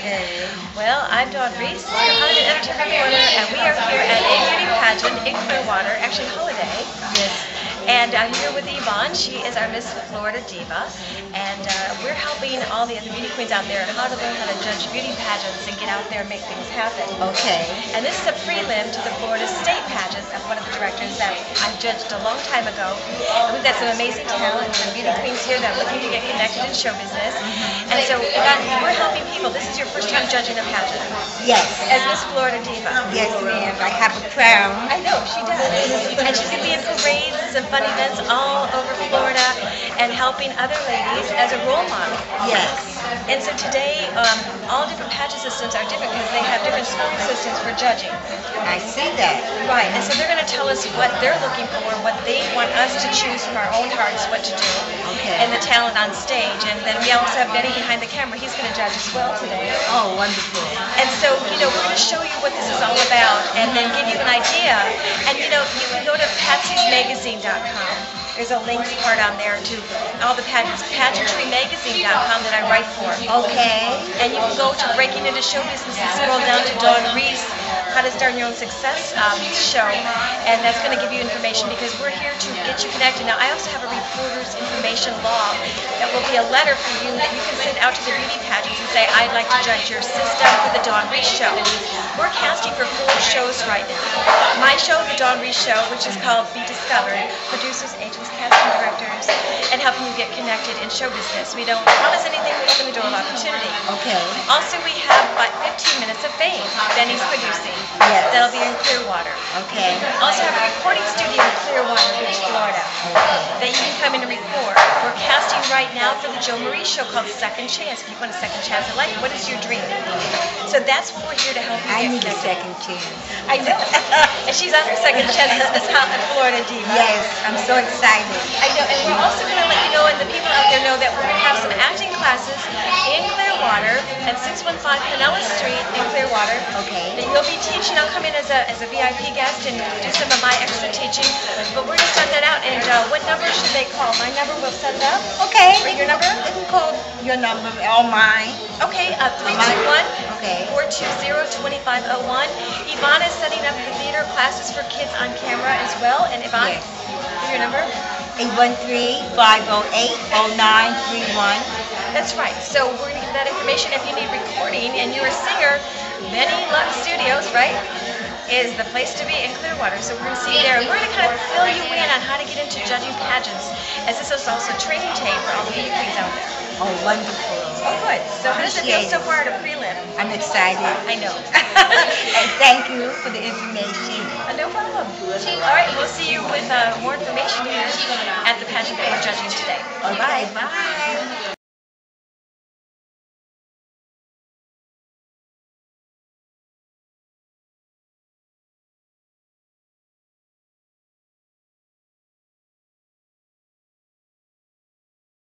Okay. Well, I'm Dawn Reese, your Holiday Entertainment Reporter, and we are here at a beauty pageant in Clearwater, actually Holiday. Yes. And I'm here with Yvonne. She is our Miss Florida Diva, and we're helping all the other beauty queens out there how to learn how to judge beauty pageants and get out there and make things happen. Okay. And this is a prelim to the Florida State pageant of one of the directors that I judged a long time ago. And we've got some amazing talent and beauty queens here that are looking to get connected in show business. And so Yvonne, we're helping people. This is your first time judging a pageant. Yes. As Miss Florida Diva. Yes, ma'am. I have a crown. I know, she does. And she's going to be in parades and fun events all over Florida and helping other ladies as a role model. Yes. And so today, all different pageant systems are different because they have different scoring systems for judging. I see that. Right, and so they're going to tell us what they're looking for, what they want us to choose from our own hearts, what to do, Okay. and the talent on stage. And then we also have Benny behind the camera. He's going to judge as well today. Oh, wonderful. And so, we're going to show you what this is all about and then give you an idea. And, you can go to patsiesmagazine.com. There's a links part on there to all the pageants, pageantrymagazine.com that I write for. Okay. And you can go to Breaking Into Show Business and scroll down to Dawn Reese, How to Start Your Own Success show. And that's going to give you information because we're here to get you connected. Now, I also have a reporter's information log that will be a letter for you that you can send out to the beauty pageants and say, I'd like to judge your system for the Dawn Reese show. We're casting for 4 shows right now. My show, The Dawn Reese Show, which is called Be Discovered, producers, agents, casting directors, and helping you get connected in show business. We don't promise anything, we open the door of opportunity. Okay. Also, we have about 15 minutes of fame. Benny's producing. Yes. That'll be in Clearwater. Okay. Also have a recording studio in Clearwater Beach, Florida, that you can come in and record. We're casting right now for the Joe Marie show called Second Chance. If you want a second chance in life, what is your dream? So that's what we're here to help you I get need a connected. second chance. I know. And she's on her second chance as Miss Florida Diva. Yes, I'm so excited. I know, and we're also going to let you know, and the people out there know, that we're going to have some acting classes in Clearwater at 615 Pinella Street in Clearwater. Okay. That you'll be teaching. I'll come in as a VIP guest and do some of my extra teaching. But we're going to start that out. And what number should they call? My number will set it up. Okay. Or your number? They can call your number or mine. Okay, 321 Okay. 420-2501. Yvonne is setting up the theater classes for kids on camera as well. And Yvonne, Yes. your number? 813-508-0931. That's right. So we're going to give that information. If you need recording and you're a singer, Benny Lux Studios, right, is the place to be in Clearwater. So we're going to see you there. And we're going to kind of fill you in on how to get into judging pageants, as this is also training tape for all the beauty queens out there. Oh, wonderful. Oh, good. So how does it feel Appreciate so far at a prelim? I'm excited. I know. And thank you for the information. No problem. All right, we'll see you with more information here at the pageant that we're judging today. Okay, bye.